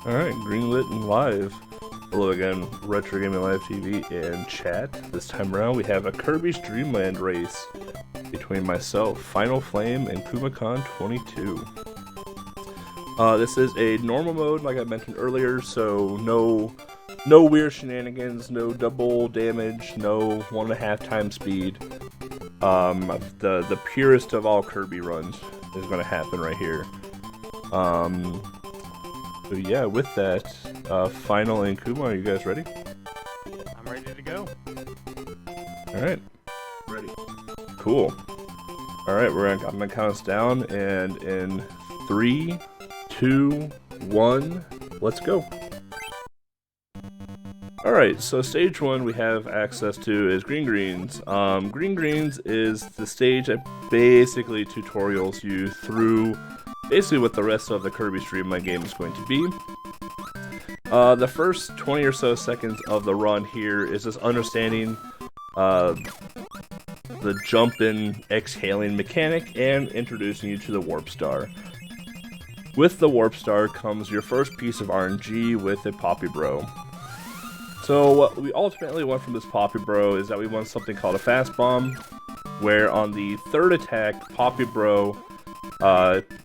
Alright, greenlit and live. Hello again, Retro Gaming Live TV and chat. This time around we have a Kirby's Dream Land race between myself, finalflame, and kumakhan22. This is a normal mode, like I mentioned earlier, so no weird shenanigans, no double damage, no 1.5 times speed. The purest of all Kirby runs is going to happen right here. So yeah, with that, Final and Kuma, are you guys ready? I'm ready to go. Alright. Ready. Cool. Alright, I'm gonna count us down, and in 3, 2, 1, let's go. Alright, so stage 1 we have access to is Green Greens. Green Greens is the stage that basically tutorials you through basically what the rest of the Kirby Dream Land game is going to be. The first 20 or so seconds of the run here is just understanding the jumping, exhaling mechanic and introducing you to the Warp Star. With the Warp Star comes your first piece of RNG with a Poppy Bro. So what we ultimately want from this Poppy Bro is that we want something called a Fast Bomb, where on the third attack, Poppy Bro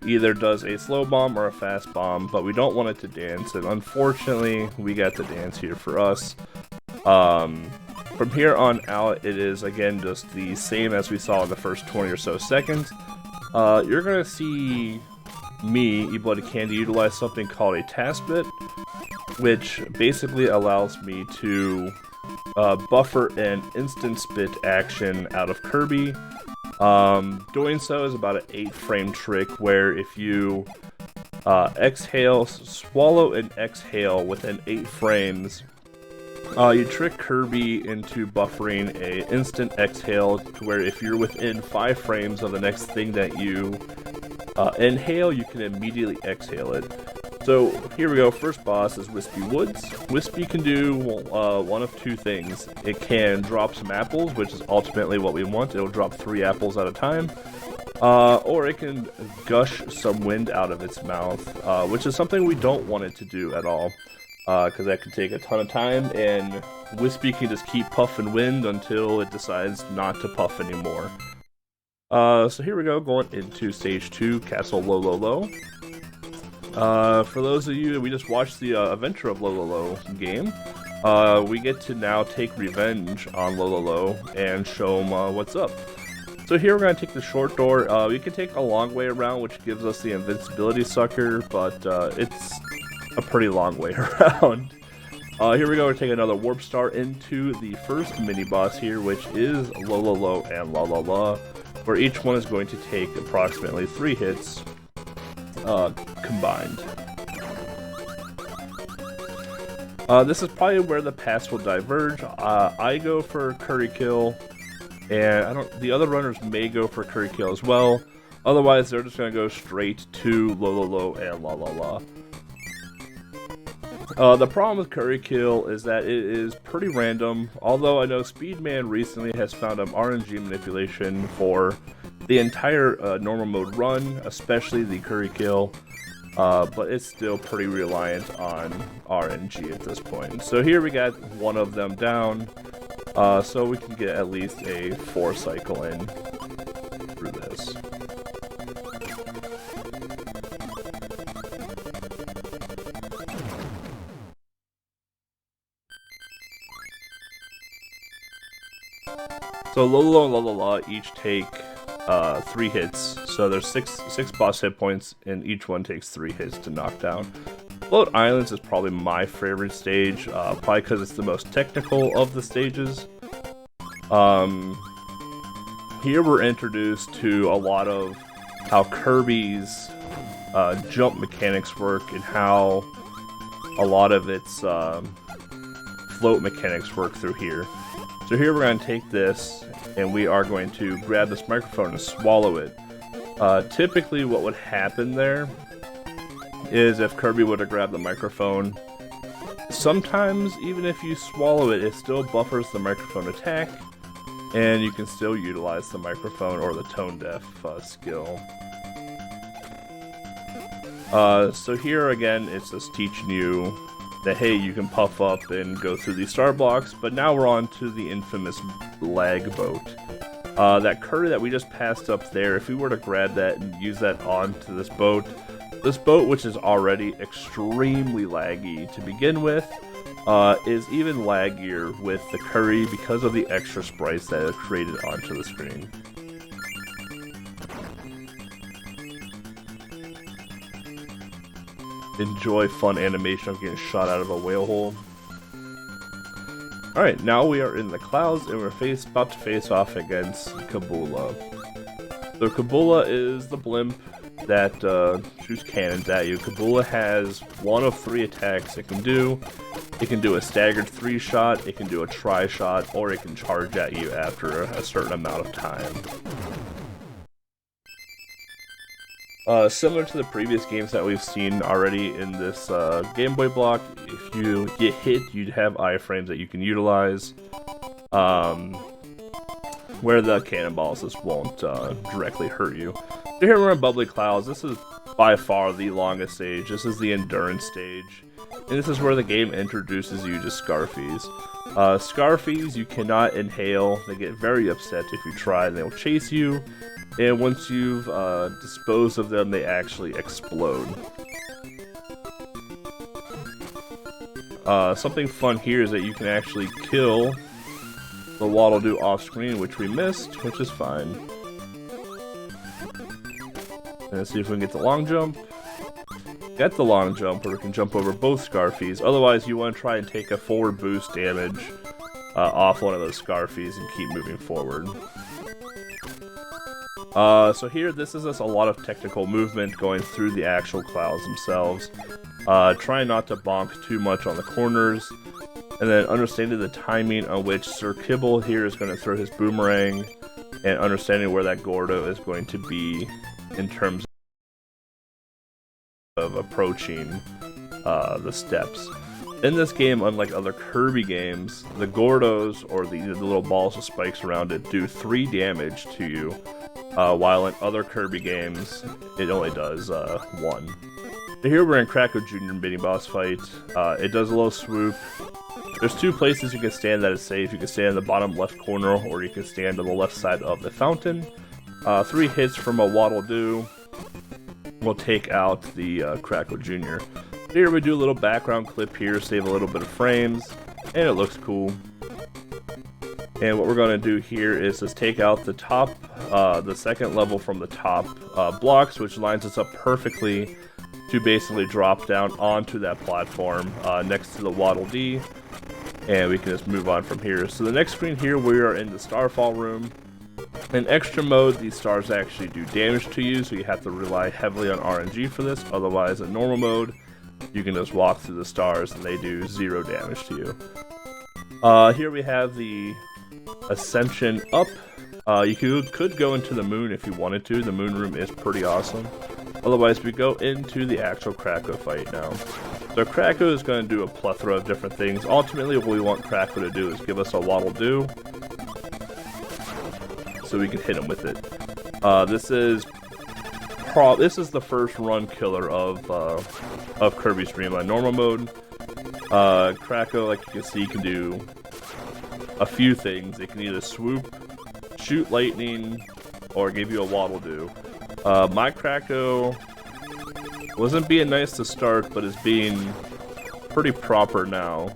either does a slow bomb or a fast bomb, but we don't want it to dance, and unfortunately we got the dance here for us. From here on out, it is again just the same as we saw in the first 20 or so seconds. You're gonna see me, ebloodycandy, utilize something called a task bit, which basically allows me to buffer an instant spit action out of Kirby. Doing so is about an 8-frame trick where if you swallow and exhale within 8 frames, you trick Kirby into buffering a instant exhale to where if you're within 5 frames of the next thing that you inhale, you can immediately exhale it. So here we go, first boss is Wispy Woods. Wispy can do one of 2 things. It can drop some apples, which is ultimately what we want. It'll drop 3 apples at a time. Or it can gush some wind out of its mouth, which is something we don't want it to do at all. Because that could take a ton of time, and Wispy can just keep puffing wind until it decides not to puff anymore. So here we go, going into stage 2, Castle Lololo. For those of you, we just watched the adventure of Lololo game. We get to now take revenge on Lololo and show him what's up. So here we're going to take the short door. We can take a long way around, which gives us the invincibility sucker, but it's a pretty long way around. Here we go, we're taking another Warp Star into the first mini-boss here, which is Lololo and Lololo, where each one is going to take approximately 3 hits. Combined. This is probably where the paths will diverge. I go for Curry Kill, and the other runners may go for Curry Kill as well. Otherwise, they're just gonna go straight to Lololo and Lololo. The problem with Curry Kill is that it is pretty random, although I know Speedman recently has found RNG manipulation for the entire normal mode run, especially the Curry Kill, but it's still pretty reliant on RNG at this point. So here we got one of them down, so we can get at least a 4 cycle in through this. So Lololo and Lololo each take 3 hits, so there's six boss hit points, and each one takes 3 hits to knock down. Float Islands is probably my favorite stage, probably because it's the most technical of the stages. Here we're introduced to a lot of how Kirby's jump mechanics work and how a lot of its float mechanics work through here. So here we're going to take this, and we are going to grab this microphone and swallow it. Typically what would happen there is if Kirby would have grabbed the microphone, sometimes even if you swallow it, it still buffers the microphone attack, and you can still utilize the microphone or the tone deaf skill. So here again, it's just teaching you that, hey, you can puff up and go through these star blocks, but now we're on to the infamous lag boat. That curry that we just passed up there, if we were to grab that and use that onto this boat, which is already extremely laggy to begin with, is even laggier with the curry because of the extra sprites that are created onto the screen. Enjoy fun animation of getting shot out of a whale hole. Alright, now we are in the clouds and we're about to face off against Kabula. So Kabula is the blimp that shoots cannons at you. Kabula has one of 3 attacks it can do. It can do a staggered 3-shot, it can do a tri-shot, or it can charge at you after a certain amount of time. Similar to the previous games that we've seen already in this Game Boy block, if you get hit, you'd have iframes that you can utilize, where the cannonballs just won't directly hurt you. So here we're in Bubbly Clouds. This is by far the longest stage. This is the endurance stage, and this is where the game introduces you to Scarfies. Scarfies you cannot inhale. They get very upset if you try. They'll chase you. And once you've disposed of them, they actually explode. Something fun here is that you can actually kill the Lololo off screen, which we missed, which is fine. And let's see if we can get the long jump. Get the long jump, or we can jump over both Scarfies. Otherwise, you want to try and take a forward boost damage off one of those Scarfies and keep moving forward. So here, this is just a lot of technical movement going through the actual clouds themselves. Try not to bonk too much on the corners, and then understanding the timing on which Sir Kibble here is going to throw his boomerang, and understanding where that Gordo is going to be in terms of approaching the steps. In this game, unlike other Kirby games, the Gordos, or the little balls with spikes around it, do 3 damage to you, while in other Kirby games, it only does 1. So here we're in Krakow Jr. mini boss fight. It does a little swoop. There's 2 places you can stand that is safe. You can stand in the bottom left corner, or you can stand on the left side of the fountain. 3 hits from a Waddle Doo will take out the Krakow Jr. Here we do a little background clip here, save a little bit of frames, and it looks cool. And what we're going to do here is just take out the top, the second level from the top blocks, which lines us up perfectly to basically drop down onto that platform next to the Waddle Dee, and we can just move on from here. So the next screen here, we are in the Starfall room. In extra mode, these stars actually do damage to you, so you have to rely heavily on RNG for this. Otherwise, in normal mode, you can just walk through the stars and they do 0 damage to you. Here we have the Ascension up. You could go into the moon if you wanted to. The moon room is pretty awesome. Otherwise, we go into the actual Krakow fight now. So Krakow is going to do a plethora of different things. Ultimately, what we want Krakow to do is give us a Waddle Doo, so we can hit him with it. This is the first run killer of Kirby Streamline normal mode. Krakow, like you can see, can do a few things. It can either swoop, shoot lightning, or give you a Waddle Doo. My Krakow wasn't being nice to start, but is being pretty proper now.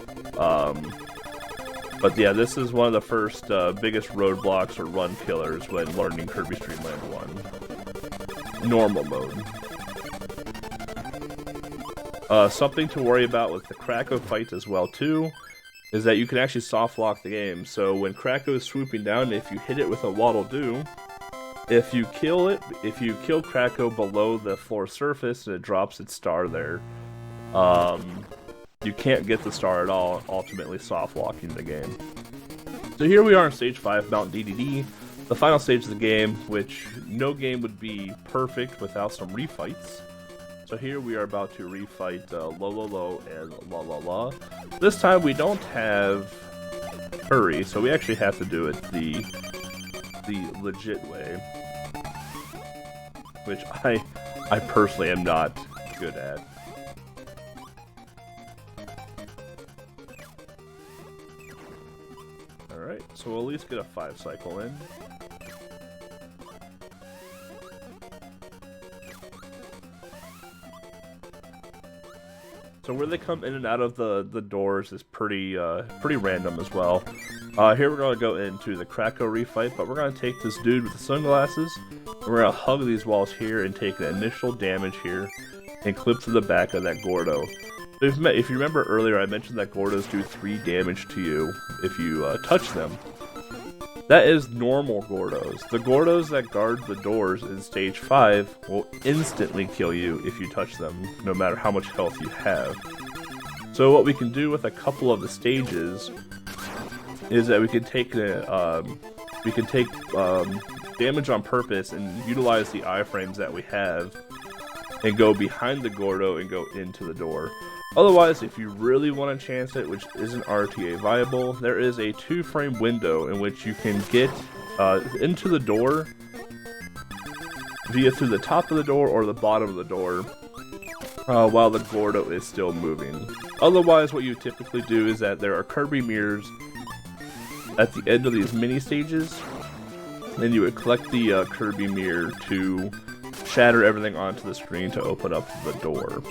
But yeah, this is one of the first biggest roadblocks or run killers when learning Kirby Streamland 1. Normal mode. Something to worry about with the Krakow fights as well too, is that you can actually soft lock the game. So when Krakow is swooping down, if you hit it with a Waddle Doo, if you kill Krakow below the floor surface and it drops its star there, you can't get the star at all, ultimately soft locking the game. So here we are in Stage 5, Mount DDD, the final stage of the game, which no game would be perfect without some refights. So here we are about to refight Lololo and Lololo. This time we don't have Curry, so we actually have to do it the legit way, which I personally am not good at. Alright, so we'll at least get a 5 cycle in. So where they come in and out of the doors is pretty random as well. Here we're going to go into the Krakow refight, but we're going to take this dude with the sunglasses, and we're going to hug these walls here and take the initial damage here, and clip to the back of that Gordo. If you remember earlier, I mentioned that Gordos do 3 damage to you if you touch them. That is normal Gordos. The Gordos that guard the doors in stage 5 will instantly kill you if you touch them, no matter how much health you have. So what we can do with a couple of the stages is that we can take damage on purpose and utilize the iframes that we have and go behind the Gordo and go into the door. Otherwise, if you really want to chance it, which isn't RTA viable, there is a 2-frame window in which you can get into the door via through the top of the door or the bottom of the door while the Gordo is still moving. Otherwise, what you typically do is that there are Kirby Mirrors at the end of these mini stages, and you would collect the Kirby Mirror to shatter everything onto the screen to open up the door.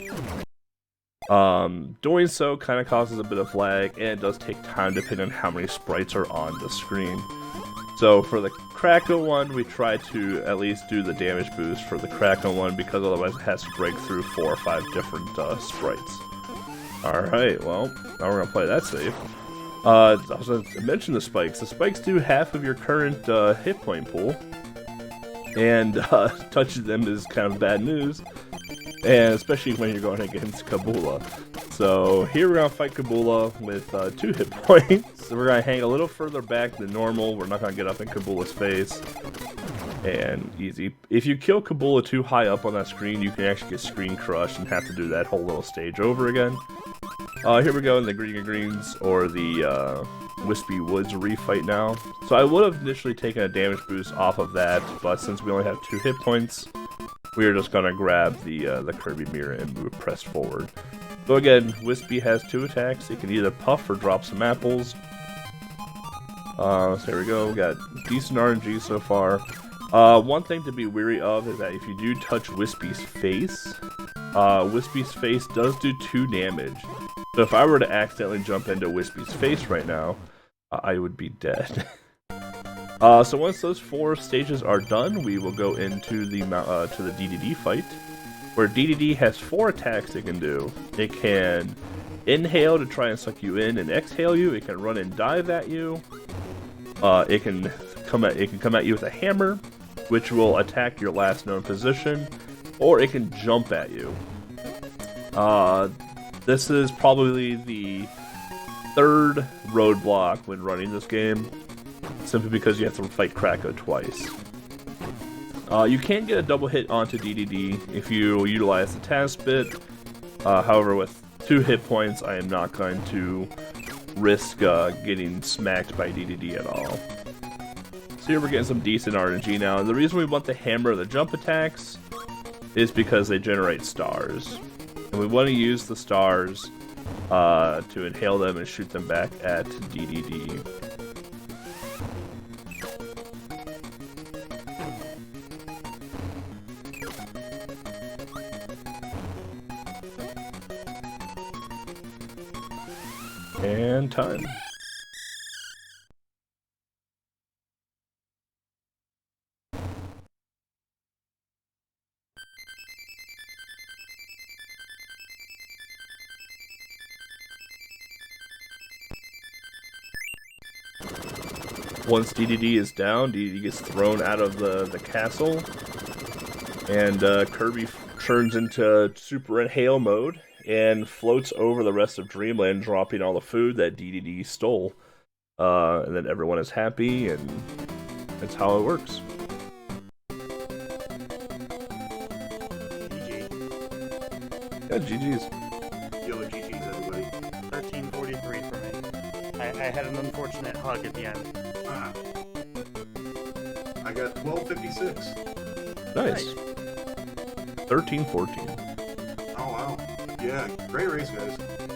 Doing so kind of causes a bit of lag, and it does take time depending on how many sprites are on the screen. So for the Krakow one, we try to at least do the damage boost for the Krakow one, because otherwise it has to break through 4 or 5 different sprites. Alright, well, now we're going to play that safe. I was going to mention the spikes. The spikes do half of your current hit point pool, and touching them is kind of bad news. And especially when you're going against Kabula. So here we're going to fight Kabula with 2 hit points. So we're going to hang a little further back than normal. We're not going to get up in Kabula's face. And easy. If you kill Kabula too high up on that screen, you can actually get screen crushed and have to do that whole little stage over again. Here we go in the Green and Greens, or the Wispy Woods refight now. So I would have initially taken a damage boost off of that, but since we only have 2 hit points, we are just gonna grab the Kirby Mirror and move pressed forward. So again, Wispy has 2 attacks. It can either puff or drop some apples. So there we go. We got decent RNG so far. One thing to be wary of is that if you do touch Wispy's face does do 2 damage. So if I were to accidentally jump into Wispy's face right now, I would be dead. So once those 4 stages are done, we will go into the to the DDD fight, where DDD has 4 attacks it can do. It can inhale to try and suck you in and exhale you. It can run and dive at you. It can come at you with a hammer, which will attack your last known position, or it can jump at you. This is probably the 3rd roadblock when running this game, simply because you have to fight Krakow twice. You can get a double hit onto DDD if you utilize the task bit. However, with 2 hit points, I am not going to risk getting smacked by DDD at all. So here we're getting some decent RNG now, and the reason we want the hammer or the jump attacks is because they generate stars. And we want to use the stars to inhale them and shoot them back at DDD. And time. Once DDD is down, DDD gets thrown out of the castle, and Kirby turns into Super Inhale mode and floats over the rest of Dreamland, dropping all the food that DDD stole. And then everyone is happy, and that's how it works. GG. Yeah, GG's. Yo, GG's, everybody. 1343 for me. I had an unfortunate hug at the end. I got 1256. Nice. 13-14. Oh, Yeah, great race, guys.